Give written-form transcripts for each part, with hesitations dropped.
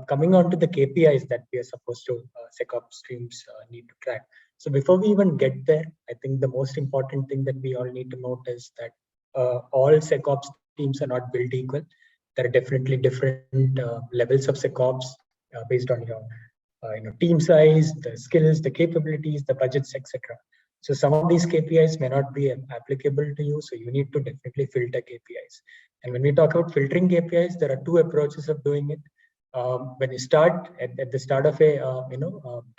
coming on to the KPIs that we are supposed to, SecOps teams need to track. So before we even get there, I think the most important thing that we all need to note is that all SecOps teams are not built equal. There are definitely different levels of SecOps based on your team size, the skills, the capabilities, the budgets, etc. So some of these KPIs may not be applicable to you, so you need to definitely filter KPIs. And when we talk about filtering KPIs, there are two approaches of doing it. When you start at the start of a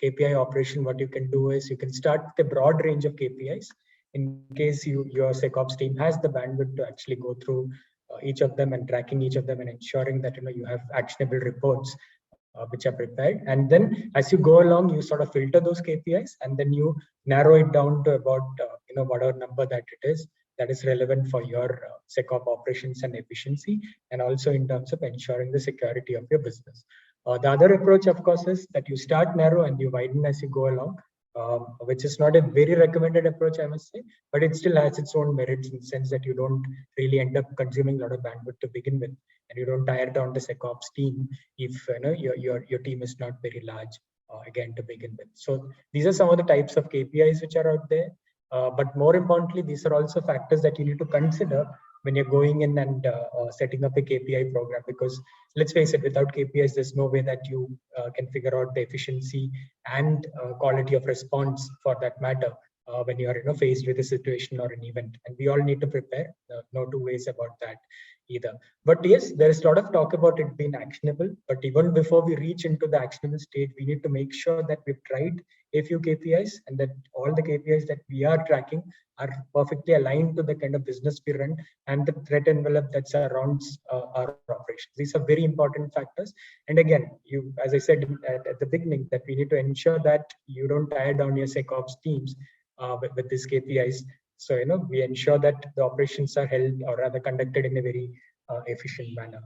KPI operation, what you can do is you can start with a broad range of KPIs in case your SecOps team has the bandwidth to actually go through each of them and tracking each of them and ensuring that you have actionable reports which are prepared. And then as you go along, you sort of filter those KPIs and then you narrow it down to about whatever number that it is that is relevant for your SecOps operations and efficiency, and also in terms of ensuring the security of your business. The other approach, of course, is that you start narrow and you widen as you go along, which is not a very recommended approach, I must say, but it still has its own merits in the sense that you don't really end up consuming a lot of bandwidth to begin with, and you don't tire down the SecOps team if your team is not very large again to begin with. So these are some of the types of KPIs which are out there. But more importantly, these are also factors that you need to consider when you're going in and setting up a KPI program, because let's face it, without KPIs, there's no way that you can figure out the efficiency and quality of response for that matter when you are faced with a situation or an event. And we all need to prepare, no two ways about that either. But yes, there is a lot of talk about it being actionable, but even before we reach into the actionable state, we need to make sure that we've tried a few KPIs and that all the KPIs that we are tracking are perfectly aligned to the kind of business we run and the threat envelope that surrounds our operations. These are very important factors. And again, as I said at the beginning, that we need to ensure that you don't tire down your SecOps teams with these KPIs. So we ensure that the operations are held or rather conducted in a very efficient manner.